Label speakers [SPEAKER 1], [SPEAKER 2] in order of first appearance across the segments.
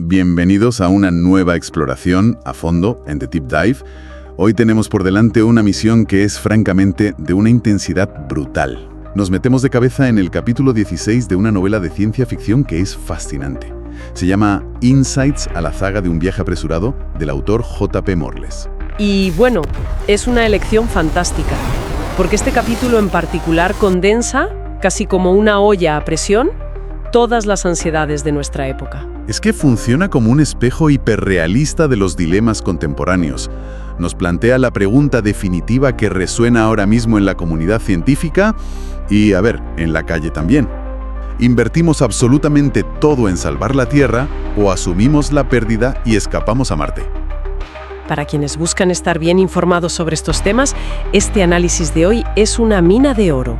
[SPEAKER 1] bienvenidos a una nueva exploración a fondo en The Deep Dive. Hoy tenemos por delante una misión que es francamente de una intensidad brutal. Nos metemos de cabeza en el capítulo 16 de una novela de ciencia ficción que es fascinante. Se llama Insights a la zaga de un viaje apresurado del autor J.P. Morles.
[SPEAKER 2] Y bueno, es una elección fantástica, porque este capítulo en particular condensa, casi como una olla a presión, todas las ansiedades de nuestra época.
[SPEAKER 1] Es que funciona como un espejo hiperrealista de los dilemas contemporáneos. Nos plantea la pregunta definitiva que resuena ahora mismo en la comunidad científica y, en la calle también. ¿Invertimos absolutamente todo en salvar la Tierra o asumimos la pérdida y escapamos a Marte?
[SPEAKER 2] Para quienes buscan estar bien informados sobre estos temas, este análisis de hoy es una mina de oro.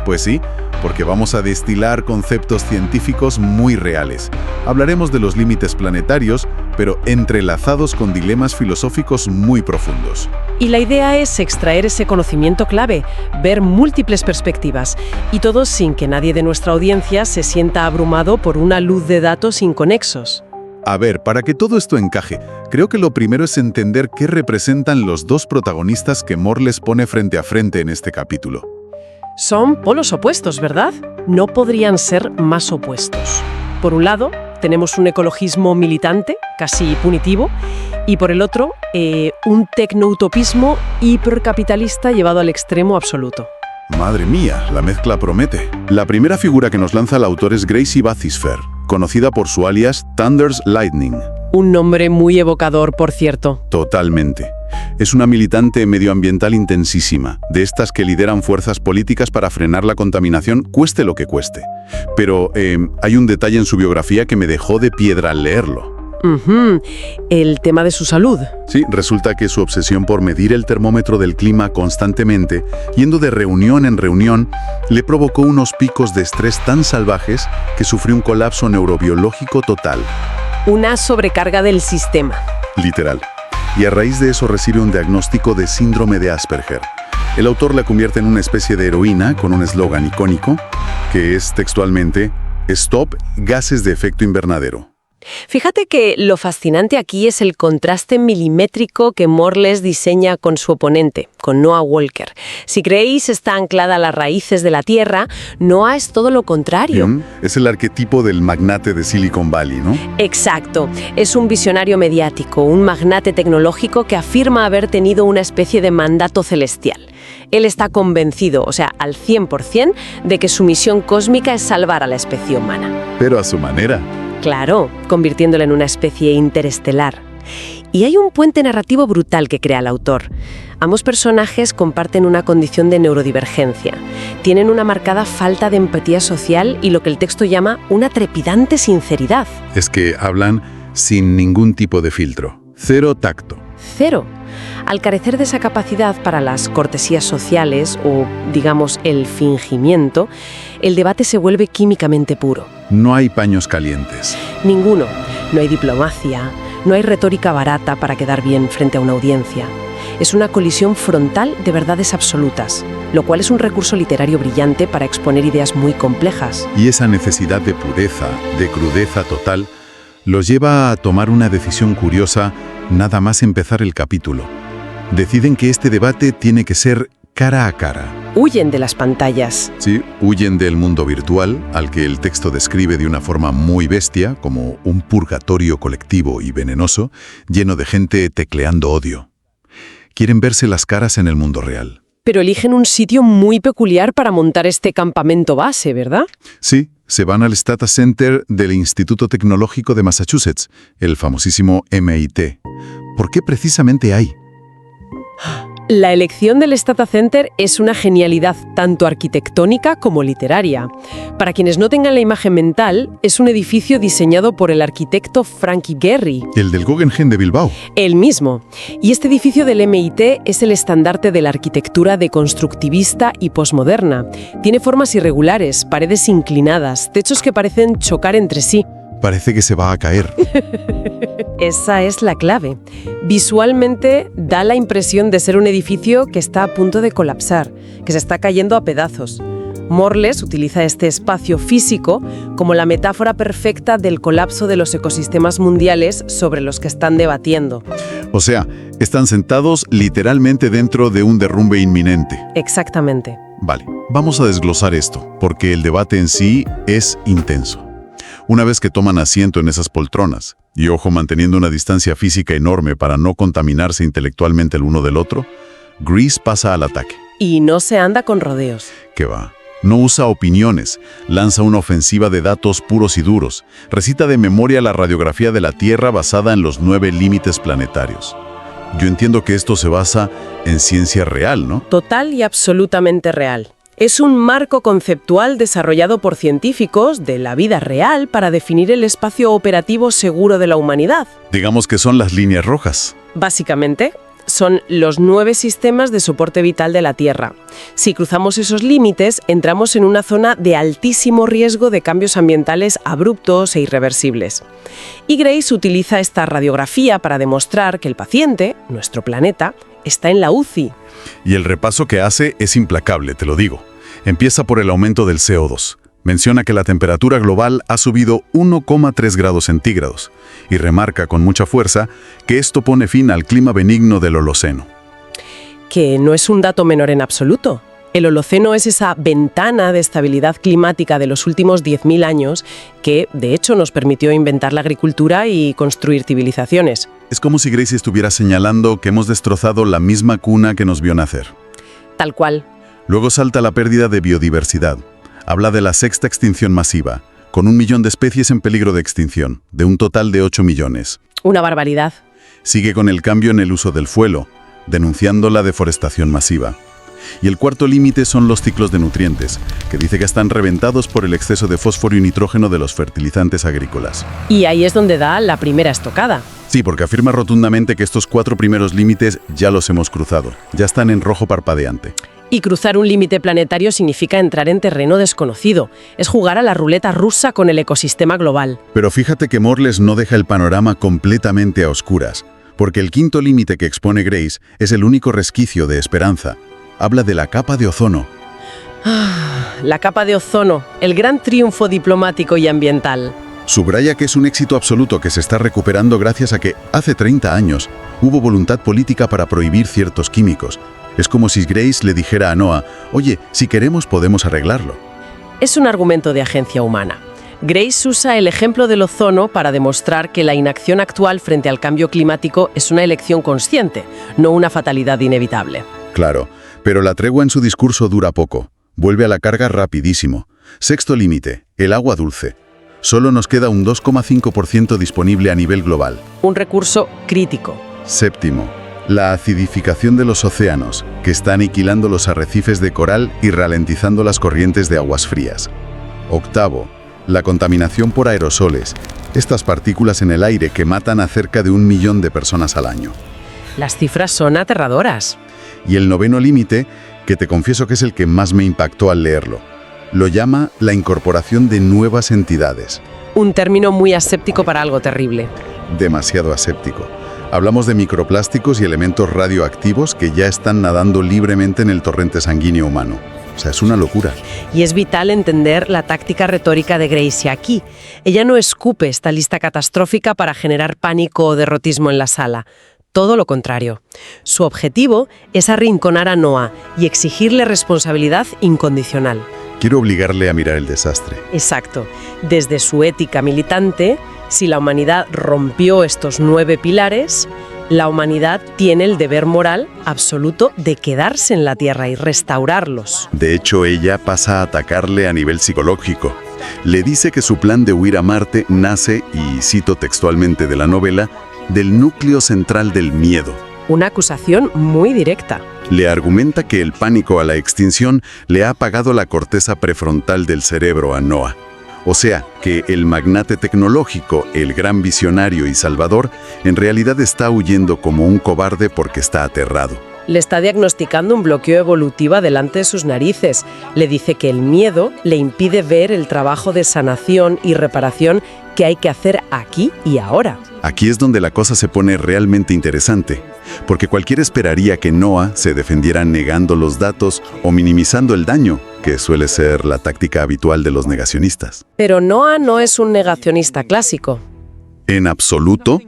[SPEAKER 1] Pues sí, porque vamos a destilar conceptos científicos muy reales. Hablaremos de los límites planetarios, pero entrelazados con dilemas filosóficos muy profundos.
[SPEAKER 2] Y la idea es extraer ese conocimiento clave, ver múltiples perspectivas, y todo sin que nadie de nuestra audiencia se sienta abrumado por una luz de datos inconexos.
[SPEAKER 1] Para que todo esto encaje, creo que lo primero es entender qué representan los dos protagonistas que Morles pone frente a frente en este capítulo.
[SPEAKER 2] Son polos opuestos, ¿verdad? No podrían ser más opuestos. Por un lado, tenemos un ecologismo militante, casi punitivo, y por el otro, un tecnoutopismo hipercapitalista llevado al extremo absoluto.
[SPEAKER 1] Madre mía, la mezcla promete. La primera figura que nos lanza el autor es Gracie Bathysfer, conocida por su alias Thunder's Lightning.
[SPEAKER 2] Un nombre muy evocador, por cierto.
[SPEAKER 1] Totalmente. Es una militante medioambiental intensísima, de estas que lideran fuerzas políticas para frenar la contaminación, cueste lo que cueste. Pero hay un detalle en su biografía que me dejó de piedra al leerlo.
[SPEAKER 2] El tema de su salud.
[SPEAKER 1] Sí, resulta que su obsesión por medir el termómetro del clima constantemente, yendo de reunión en reunión, le provocó unos picos de estrés tan salvajes que sufrió un colapso neurobiológico total.
[SPEAKER 2] Una sobrecarga del sistema.
[SPEAKER 1] Literal. Y a raíz de eso recibe un diagnóstico de síndrome de Asperger. El autor la convierte en una especie de heroína con un eslogan icónico que es textualmente "Stop gases de efecto invernadero".
[SPEAKER 2] Fíjate que lo fascinante aquí es el contraste milimétrico que Morles diseña con su oponente, con Noah Walker. Si creéis está anclada a las raíces de la Tierra, Noah es todo lo contrario.
[SPEAKER 1] Es el arquetipo del magnate de Silicon Valley, ¿no?
[SPEAKER 2] Exacto. Es un visionario mediático, un magnate tecnológico que afirma haber tenido una especie de mandato celestial. Él está convencido, al 100%, de que su misión cósmica es salvar a la especie humana.
[SPEAKER 1] Pero a su manera.
[SPEAKER 2] Claro, convirtiéndola en una especie interestelar. Y hay un puente narrativo brutal que crea el autor. Ambos personajes comparten una condición de neurodivergencia. Tienen una marcada falta de empatía social y lo que el texto llama una trepidante sinceridad.
[SPEAKER 1] Es que hablan sin ningún tipo de filtro. Cero tacto.
[SPEAKER 2] Cero. Al carecer de esa capacidad para las cortesías sociales o, digamos, el fingimiento, el debate se vuelve químicamente puro.
[SPEAKER 1] No hay paños calientes.
[SPEAKER 2] Ninguno. No hay diplomacia, no hay retórica barata para quedar bien frente a una audiencia. Es una colisión frontal de verdades absolutas, lo cual es un recurso literario brillante para exponer ideas muy complejas.
[SPEAKER 1] Y esa necesidad de pureza, de crudeza total, los lleva a tomar una decisión curiosa nada más empezar el capítulo. Deciden que este debate tiene que ser cara a cara.
[SPEAKER 2] Huyen de las pantallas.
[SPEAKER 1] Sí, huyen del mundo virtual, al que el texto describe de una forma muy bestia, como un purgatorio colectivo y venenoso, lleno de gente tecleando odio. Quieren verse las caras en el mundo real.
[SPEAKER 2] Pero eligen un sitio muy peculiar para montar este campamento base, ¿verdad?
[SPEAKER 1] Sí, se van al Stata Center del Instituto Tecnológico de Massachusetts, el famosísimo MIT. ¿Por qué precisamente ahí?
[SPEAKER 2] La elección del Stata Center es una genialidad tanto arquitectónica como literaria. Para quienes no tengan la imagen mental, es un edificio diseñado por el arquitecto Frankie Gehry.
[SPEAKER 1] El del Guggenheim de Bilbao.
[SPEAKER 2] El mismo. Y este edificio del MIT es el estandarte de la arquitectura deconstructivista y posmoderna. Tiene formas irregulares, paredes inclinadas, techos que parecen chocar entre sí.
[SPEAKER 1] Parece que se va a caer.
[SPEAKER 2] Esa es la clave. Visualmente da la impresión de ser un edificio que está a punto de colapsar, que se está cayendo a pedazos. Morles utiliza este espacio físico como la metáfora perfecta del colapso de los ecosistemas mundiales sobre los que están debatiendo.
[SPEAKER 1] O sea, están sentados literalmente dentro de un derrumbe inminente.
[SPEAKER 2] Exactamente.
[SPEAKER 1] Vale, vamos a desglosar esto, porque el debate en sí es intenso. Una vez que toman asiento en esas poltronas, y ojo, manteniendo una distancia física enorme para no contaminarse intelectualmente el uno del otro, Grease pasa al ataque.
[SPEAKER 2] Y no se anda con rodeos.
[SPEAKER 1] ¿Qué va? No usa opiniones, lanza una ofensiva de datos puros y duros, recita de memoria la radiografía de la Tierra basada en los 9 límites planetarios. Yo entiendo que esto se basa en ciencia real, ¿no?
[SPEAKER 2] Total y absolutamente real. Es un marco conceptual desarrollado por científicos de la vida real para definir el espacio operativo seguro de la humanidad.
[SPEAKER 1] Digamos que son las líneas rojas.
[SPEAKER 2] Básicamente, son los 9 sistemas de soporte vital de la Tierra. Si cruzamos esos límites, entramos en una zona de altísimo riesgo de cambios ambientales abruptos e irreversibles. Y Grace utiliza esta radiografía para demostrar que el paciente, nuestro planeta, está en la UCI.
[SPEAKER 1] Y el repaso que hace es implacable, te lo digo. Empieza por el aumento del CO2. Menciona que la temperatura global ha subido 1,3 grados centígrados y remarca con mucha fuerza que esto pone fin al clima benigno del Holoceno.
[SPEAKER 2] Que no es un dato menor en absoluto. El Holoceno es esa ventana de estabilidad climática de los últimos 10.000 años que, de hecho, nos permitió inventar la agricultura y construir civilizaciones.
[SPEAKER 1] Es como si Grace estuviera señalando que hemos destrozado la misma cuna que nos vio nacer.
[SPEAKER 2] Tal cual.
[SPEAKER 1] Luego salta la pérdida de biodiversidad. Habla de la 6ª extinción masiva, con 1 millón de especies en peligro de extinción, de un total de 8 millones.
[SPEAKER 2] Una barbaridad.
[SPEAKER 1] Sigue con el cambio en el uso del suelo, denunciando la deforestación masiva. Y el cuarto límite son los ciclos de nutrientes, que dice que están reventados por el exceso de fósforo y nitrógeno de los fertilizantes agrícolas.
[SPEAKER 2] Y ahí es donde da la primera estocada.
[SPEAKER 1] Sí, porque afirma rotundamente que estos 4 primeros límites ya los hemos cruzado, ya están en rojo parpadeante.
[SPEAKER 2] Y cruzar un límite planetario significa entrar en terreno desconocido. Es jugar a la ruleta rusa con el ecosistema global.
[SPEAKER 1] Pero fíjate que Morles no deja el panorama completamente a oscuras, porque el 5.º límite que expone Grace es el único resquicio de esperanza. Habla de la capa de ozono.
[SPEAKER 2] La capa de ozono, el gran triunfo diplomático y ambiental.
[SPEAKER 1] Subraya que es un éxito absoluto que se está recuperando gracias a que, hace 30 años, hubo voluntad política para prohibir ciertos químicos. Es como si Grace le dijera a Noah, oye, si queremos podemos arreglarlo.
[SPEAKER 2] Es un argumento de agencia humana. Grace usa el ejemplo del ozono para demostrar que la inacción actual frente al cambio climático es una elección consciente, no una fatalidad inevitable.
[SPEAKER 1] Claro, pero la tregua en su discurso dura poco. Vuelve a la carga rapidísimo. 6.º límite, el agua dulce. Solo nos queda un 2,5% disponible a nivel global.
[SPEAKER 2] Un recurso crítico.
[SPEAKER 1] 7.º, la acidificación de los océanos, que está aniquilando los arrecifes de coral y ralentizando las corrientes de aguas frías. 8.º, la contaminación por aerosoles, estas partículas en el aire que matan a cerca de 1 millón de personas al año.
[SPEAKER 2] Las cifras son aterradoras.
[SPEAKER 1] Y el 9.º límite, que te confieso que es el que más me impactó al leerlo. Lo llama la incorporación de nuevas entidades.
[SPEAKER 2] Un término muy aséptico para algo terrible.
[SPEAKER 1] Demasiado aséptico. Hablamos de microplásticos y elementos radioactivos que ya están nadando libremente en el torrente sanguíneo humano. O sea, es una locura.
[SPEAKER 2] Y es vital entender la táctica retórica de Grace aquí. Ella no escupe esta lista catastrófica para generar pánico o derrotismo en la sala. Todo lo contrario. Su objetivo es arrinconar a Noah y exigirle responsabilidad incondicional.
[SPEAKER 1] Quiero obligarle a mirar el desastre.
[SPEAKER 2] Exacto. Desde su ética militante, si la humanidad rompió estos 9 pilares, la humanidad tiene el deber moral absoluto de quedarse en la Tierra y restaurarlos.
[SPEAKER 1] De hecho, ella pasa a atacarle a nivel psicológico. Le dice que su plan de huir a Marte nace, y cito textualmente de la novela, del núcleo central del miedo.
[SPEAKER 2] Una acusación muy directa.
[SPEAKER 1] Le argumenta que el pánico a la extinción le ha apagado la corteza prefrontal del cerebro a Noah. O sea, que el magnate tecnológico, el gran visionario y salvador, en realidad está huyendo como un cobarde porque está aterrado.
[SPEAKER 2] Le está diagnosticando un bloqueo evolutivo delante de sus narices. Le dice que el miedo le impide ver el trabajo de sanación y reparación qué hay que hacer aquí y ahora.
[SPEAKER 1] Aquí es donde la cosa se pone realmente interesante, porque cualquiera esperaría que Noah se defendiera negando los datos o minimizando el daño, que suele ser la táctica habitual de los negacionistas.
[SPEAKER 2] Pero Noah no es un negacionista clásico.
[SPEAKER 1] En absoluto,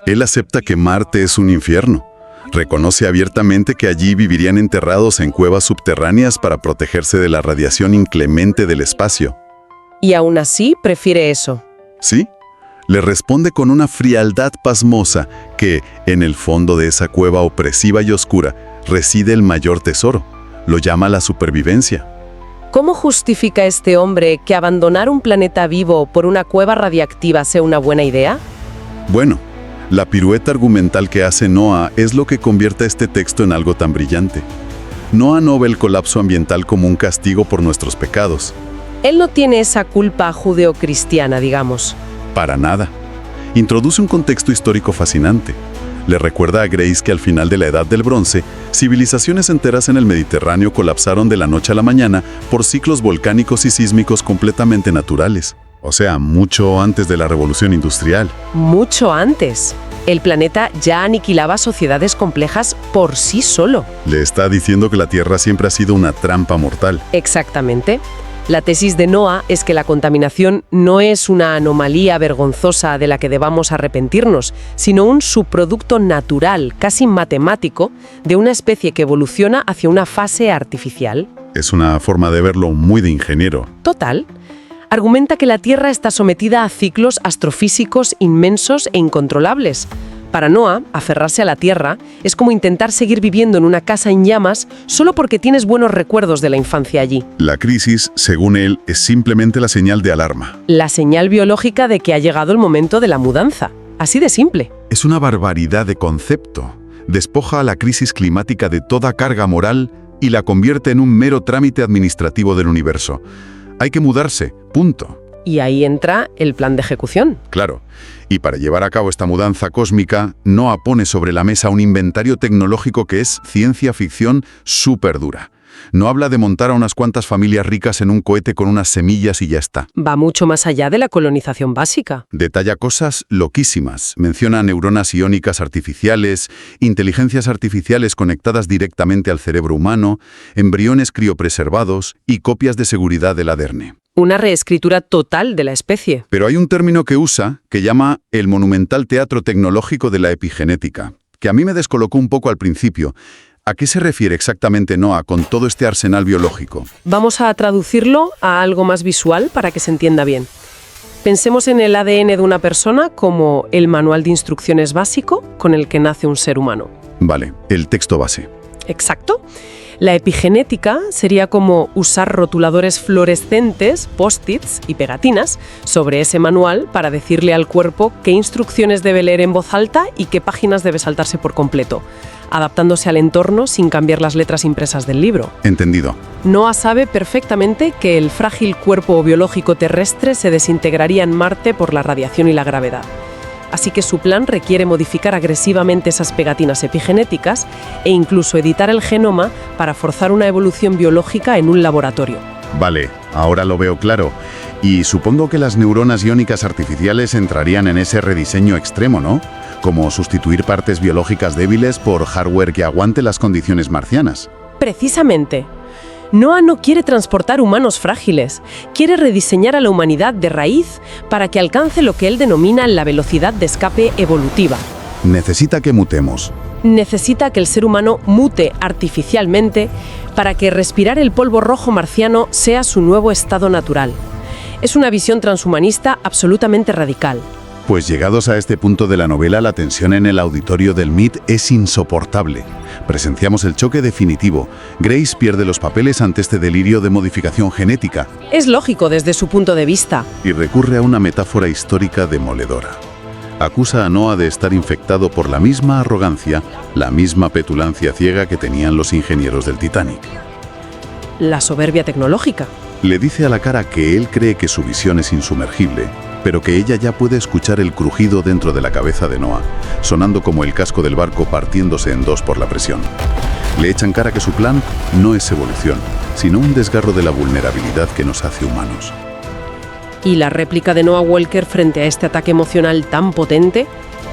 [SPEAKER 1] él acepta que Marte es un infierno. Reconoce abiertamente que allí vivirían enterrados en cuevas subterráneas para protegerse de la radiación inclemente del espacio.
[SPEAKER 2] Y aún así prefiere eso.
[SPEAKER 1] ¿Sí? Le responde con una frialdad pasmosa que, en el fondo de esa cueva opresiva y oscura, reside el mayor tesoro. Lo llama la supervivencia.
[SPEAKER 2] ¿Cómo justifica este hombre que abandonar un planeta vivo por una cueva radiactiva sea una buena idea?
[SPEAKER 1] Bueno, la pirueta argumental que hace Noah es lo que convierte este texto en algo tan brillante. Noah no ve el colapso ambiental como un castigo por nuestros pecados.
[SPEAKER 2] Él no tiene esa culpa judeocristiana, digamos.
[SPEAKER 1] Para nada. Introduce un contexto histórico fascinante. Le recuerda a Grace que al final de la Edad del Bronce, civilizaciones enteras en el Mediterráneo colapsaron de la noche a la mañana por ciclos volcánicos y sísmicos completamente naturales. O sea, mucho antes de la Revolución Industrial.
[SPEAKER 2] Mucho antes. El planeta ya aniquilaba sociedades complejas por sí solo.
[SPEAKER 1] Le está diciendo que la Tierra siempre ha sido una trampa mortal.
[SPEAKER 2] Exactamente. La tesis de Noah es que la contaminación no es una anomalía vergonzosa de la que debamos arrepentirnos, sino un subproducto natural, casi matemático, de una especie que evoluciona hacia una fase artificial.
[SPEAKER 1] Es una forma de verlo muy de ingeniero.
[SPEAKER 2] Total. Argumenta que la Tierra está sometida a ciclos astrofísicos inmensos e incontrolables. Para Noah, aferrarse a la Tierra es como intentar seguir viviendo en una casa en llamas solo porque tienes buenos recuerdos de la infancia allí.
[SPEAKER 1] La crisis, según él, es simplemente la señal de alarma.
[SPEAKER 2] La señal biológica de que ha llegado el momento de la mudanza. Así de simple.
[SPEAKER 1] Es una barbaridad de concepto. Despoja a la crisis climática de toda carga moral y la convierte en un mero trámite administrativo del universo. Hay que mudarse, punto.
[SPEAKER 2] Y ahí entra el plan de ejecución.
[SPEAKER 1] Claro. Y para llevar a cabo esta mudanza cósmica, Noah pone sobre la mesa un inventario tecnológico que es ciencia ficción súper dura. No habla de montar a unas cuantas familias ricas en un cohete con unas semillas y ya está.
[SPEAKER 2] Va mucho más allá de la colonización básica.
[SPEAKER 1] Detalla cosas loquísimas. Menciona neuronas iónicas artificiales, inteligencias artificiales conectadas directamente al cerebro humano, embriones criopreservados y copias de seguridad del ADN.
[SPEAKER 2] Una reescritura total de la especie.
[SPEAKER 1] Pero hay un término que usa que llama el monumental teatro tecnológico de la epigenética, que a mí me descolocó un poco al principio. ¿A qué se refiere exactamente Noah con todo este arsenal biológico?
[SPEAKER 2] Vamos a traducirlo a algo más visual para que se entienda bien. Pensemos en el ADN de una persona como el manual de instrucciones básico con el que nace un ser humano.
[SPEAKER 1] Vale, el texto base.
[SPEAKER 2] Exacto. La epigenética sería como usar rotuladores fluorescentes, post-its y pegatinas sobre ese manual para decirle al cuerpo qué instrucciones debe leer en voz alta y qué páginas debe saltarse por completo, adaptándose al entorno sin cambiar las letras impresas del libro.
[SPEAKER 1] Entendido.
[SPEAKER 2] Noah sabe perfectamente que el frágil cuerpo biológico terrestre se desintegraría en Marte por la radiación y la gravedad. Así que su plan requiere modificar agresivamente esas pegatinas epigenéticas e incluso editar el genoma para forzar una evolución biológica en un laboratorio.
[SPEAKER 1] Vale, ahora lo veo claro. Y supongo que las neuronas iónicas artificiales entrarían en ese rediseño extremo, ¿no? Como sustituir partes biológicas débiles por hardware que aguante las condiciones marcianas.
[SPEAKER 2] Precisamente. Noah no quiere transportar humanos frágiles, quiere rediseñar a la humanidad de raíz para que alcance lo que él denomina la velocidad de escape evolutiva.
[SPEAKER 1] Necesita que mutemos.
[SPEAKER 2] Necesita que el ser humano mute artificialmente para que respirar el polvo rojo marciano sea su nuevo estado natural. Es una visión transhumanista absolutamente radical.
[SPEAKER 1] Pues llegados a este punto de la novela, la tensión en el auditorio del MIT es insoportable. Presenciamos el choque definitivo. Grace pierde los papeles ante este delirio de modificación genética.
[SPEAKER 2] Es lógico desde su punto de vista.
[SPEAKER 1] Y recurre a una metáfora histórica demoledora. Acusa a Noah de estar infectado por la misma arrogancia, la misma petulancia ciega que tenían los ingenieros del Titanic.
[SPEAKER 2] La soberbia tecnológica.
[SPEAKER 1] Le dice a la cara que él cree que su visión es insumergible, pero que ella ya puede escuchar el crujido dentro de la cabeza de Noah, sonando como el casco del barco partiéndose en dos por la presión. Le echan cara que su plan no es evolución, sino un desgarro de la vulnerabilidad que nos hace humanos.
[SPEAKER 2] Y la réplica de Noah Walker frente a este ataque emocional tan potente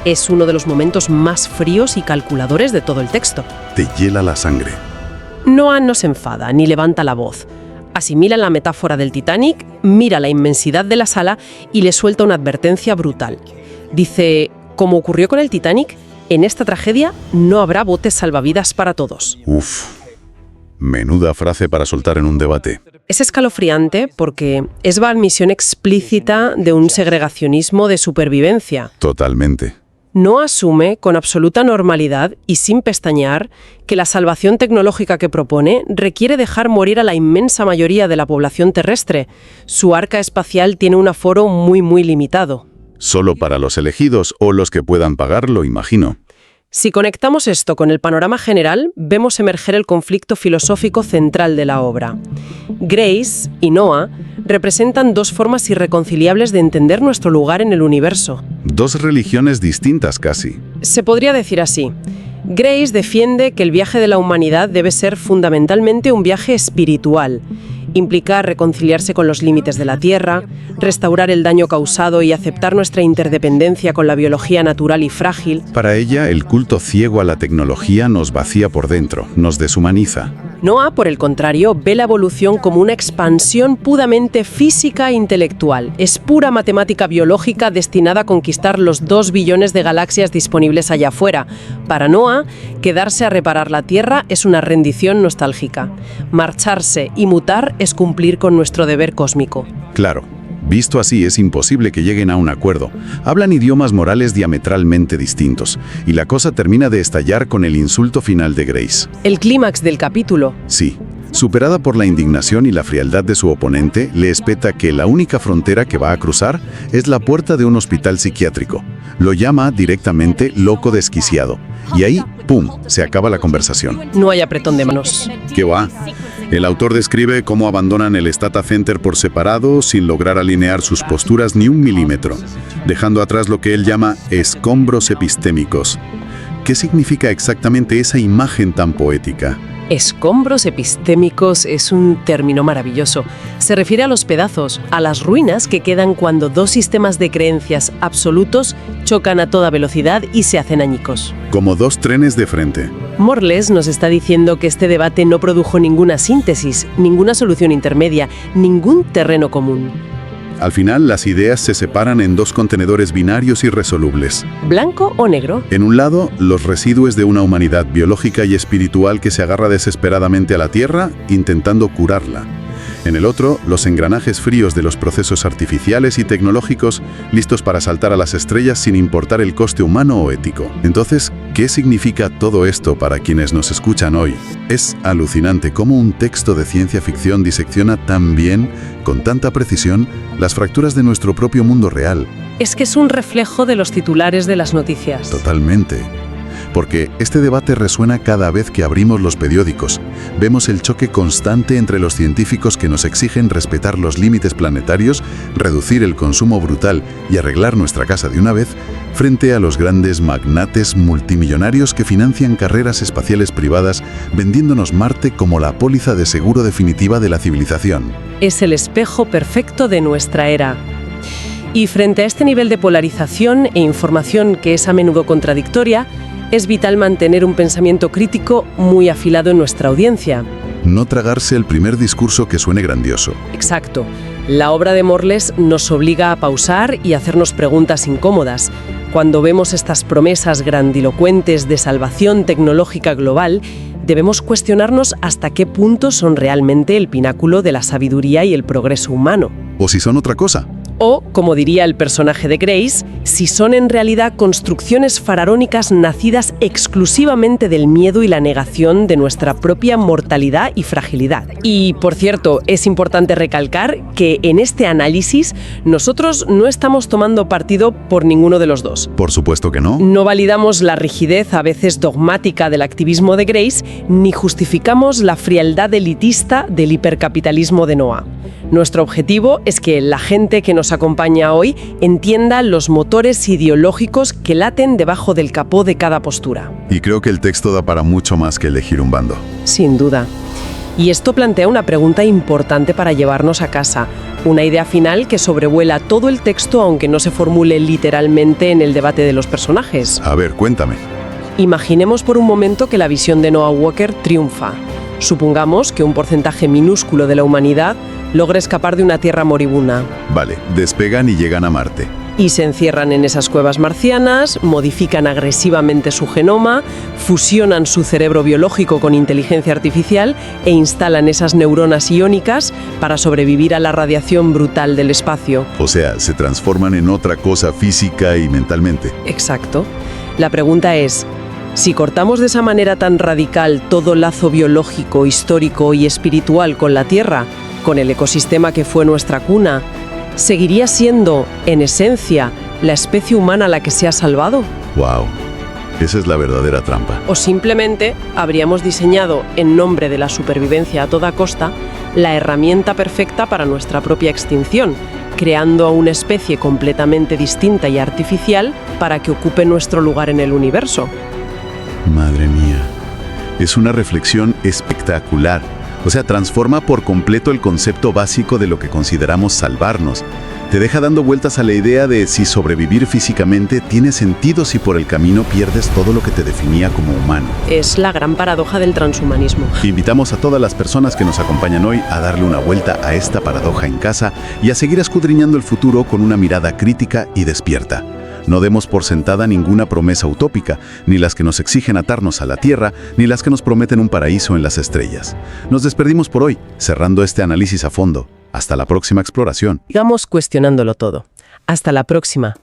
[SPEAKER 2] es uno de los momentos más fríos y calculadores de todo el texto.
[SPEAKER 1] Te hiela la sangre.
[SPEAKER 2] Noah no se enfada ni levanta la voz. Asimila la metáfora del Titanic, mira la inmensidad de la sala y le suelta una advertencia brutal. Dice, como ocurrió con el Titanic, en esta tragedia no habrá botes salvavidas para todos.
[SPEAKER 1] Uf, menuda frase para soltar en un debate.
[SPEAKER 2] Es escalofriante porque es la admisión explícita de un segregacionismo de supervivencia.
[SPEAKER 1] Totalmente.
[SPEAKER 2] No asume con absoluta normalidad y sin pestañear que la salvación tecnológica que propone requiere dejar morir a la inmensa mayoría de la población terrestre. Su arca espacial tiene un aforo muy limitado.
[SPEAKER 1] Solo para los elegidos o los que puedan pagarlo, imagino.
[SPEAKER 2] Si conectamos esto con el panorama general, vemos emerger el conflicto filosófico central de la obra. Grace y Noah representan dos formas irreconciliables de entender nuestro lugar en el universo.
[SPEAKER 1] Dos religiones distintas casi.
[SPEAKER 2] Se podría decir así. Grace defiende que el viaje de la humanidad debe ser fundamentalmente un viaje espiritual. Implica reconciliarse con los límites de la Tierra, restaurar el daño causado y aceptar nuestra interdependencia con la biología natural y frágil.
[SPEAKER 1] Para ella, el culto ciego a la tecnología nos vacía por dentro, nos deshumaniza.
[SPEAKER 2] Noah, por el contrario, ve la evolución como una expansión puramente física e intelectual. Es pura matemática biológica destinada a conquistar los 2 billones de galaxias disponibles allá afuera. Para Noah, quedarse a reparar la Tierra es una rendición nostálgica. Marcharse y mutar es cumplir con nuestro deber cósmico.
[SPEAKER 1] Claro. Visto así, es imposible que lleguen a un acuerdo. Hablan idiomas morales diametralmente distintos, y la cosa termina de estallar con el insulto final de Grace.
[SPEAKER 2] El clímax del capítulo.
[SPEAKER 1] Sí. Superada por la indignación y la frialdad de su oponente, le espeta que la única frontera que va a cruzar es la puerta de un hospital psiquiátrico. Lo llama directamente loco desquiciado. Y ahí, ¡pum!, se acaba la conversación.
[SPEAKER 2] No hay apretón de manos.
[SPEAKER 1] ¿Qué va? El autor describe cómo abandonan el Stata Center por separado sin lograr alinear sus posturas ni un milímetro, dejando atrás lo que él llama escombros epistémicos. ¿Qué significa exactamente esa imagen tan poética?
[SPEAKER 2] Escombros epistémicos es un término maravilloso. Se refiere a los pedazos, a las ruinas que quedan cuando dos sistemas de creencias absolutos chocan a toda velocidad y se hacen añicos.
[SPEAKER 1] Como dos trenes de frente.
[SPEAKER 2] Morles nos está diciendo que este debate no produjo ninguna síntesis, ninguna solución intermedia, ningún terreno común.
[SPEAKER 1] Al final, las ideas se separan en dos contenedores binarios irresolubles.
[SPEAKER 2] ¿Blanco o negro?
[SPEAKER 1] En un lado, los residuos de una humanidad biológica y espiritual que se agarra desesperadamente a la Tierra, intentando curarla. En el otro, los engranajes fríos de los procesos artificiales y tecnológicos, listos para saltar a las estrellas sin importar el coste humano o ético. Entonces, ¿qué significa todo esto para quienes nos escuchan hoy? Es alucinante cómo un texto de ciencia ficción disecciona tan bien, con tanta precisión, las fracturas de nuestro propio mundo real.
[SPEAKER 2] Es que es un reflejo de los titulares de las noticias.
[SPEAKER 1] Totalmente. Porque este debate resuena cada vez que abrimos los periódicos. Vemos el choque constante entre los científicos que nos exigen respetar los límites planetarios, reducir el consumo brutal y arreglar nuestra casa de una vez, frente a los grandes magnates multimillonarios que financian carreras espaciales privadas, vendiéndonos Marte como la póliza de seguro definitiva de la civilización.
[SPEAKER 2] Es el espejo perfecto de nuestra era. Y frente a este nivel de polarización e información que es a menudo contradictoria, es vital mantener un pensamiento crítico muy afilado en nuestra audiencia.
[SPEAKER 1] No tragarse el primer discurso que suene grandioso.
[SPEAKER 2] Exacto. La obra de Morles nos obliga a pausar y hacernos preguntas incómodas. Cuando vemos estas promesas grandilocuentes de salvación tecnológica global, debemos cuestionarnos hasta qué punto son realmente el pináculo de la sabiduría y el progreso humano.
[SPEAKER 1] O si son otra cosa.
[SPEAKER 2] O, como diría el personaje de Grace, si son en realidad construcciones faraónicas nacidas exclusivamente del miedo y la negación de nuestra propia mortalidad y fragilidad. Y, por cierto, es importante recalcar que en este análisis nosotros no estamos tomando partido por ninguno de los dos.
[SPEAKER 1] Por supuesto que no.
[SPEAKER 2] No validamos la rigidez a veces dogmática del activismo de Grace, ni justificamos la frialdad elitista del hipercapitalismo de Noah. Nuestro objetivo es que la gente que nos acompaña hoy entienda los motores ideológicos que laten debajo del capó de cada postura.
[SPEAKER 1] Y creo que el texto da para mucho más que elegir un bando.
[SPEAKER 2] Sin duda. Y esto plantea una pregunta importante para llevarnos a casa, una idea final que sobrevuela todo el texto aunque no se formule literalmente en el debate de los personajes.
[SPEAKER 1] A ver, cuéntame.
[SPEAKER 2] Imaginemos por un momento que la visión de Noah Walker triunfa. Supongamos que un porcentaje minúsculo de la humanidad logra escapar de una Tierra moribunda.
[SPEAKER 1] Vale, despegan y llegan a Marte.
[SPEAKER 2] Y se encierran en esas cuevas marcianas, modifican agresivamente su genoma, fusionan su cerebro biológico con inteligencia artificial e instalan esas neuronas iónicas para sobrevivir a la radiación brutal del espacio.
[SPEAKER 1] O sea, se transforman en otra cosa física y mentalmente.
[SPEAKER 2] Exacto. La pregunta es, si cortamos de esa manera tan radical todo lazo biológico, histórico y espiritual con la Tierra, con el ecosistema que fue nuestra cuna, ¿seguiría siendo, en esencia, la especie humana la que se ha salvado?
[SPEAKER 1] ¡Wow! Esa es la verdadera trampa.
[SPEAKER 2] ¿O simplemente habríamos diseñado, en nombre de la supervivencia a toda costa, la herramienta perfecta para nuestra propia extinción, creando a una especie completamente distinta y artificial para que ocupe nuestro lugar en el universo?
[SPEAKER 1] Madre mía. Es una reflexión espectacular. O sea, transforma por completo el concepto básico de lo que consideramos salvarnos. Te deja dando vueltas a la idea de si sobrevivir físicamente tiene sentido si por el camino pierdes todo lo que te definía como humano.
[SPEAKER 2] Es la gran paradoja del transhumanismo.
[SPEAKER 1] Invitamos a todas las personas que nos acompañan hoy a darle una vuelta a esta paradoja en casa y a seguir escudriñando el futuro con una mirada crítica y despierta. No demos por sentada ninguna promesa utópica, ni las que nos exigen atarnos a la Tierra, ni las que nos prometen un paraíso en las estrellas. Nos despedimos por hoy, cerrando este análisis a fondo. Hasta la próxima exploración.
[SPEAKER 2] Sigamos cuestionándolo todo. Hasta la próxima.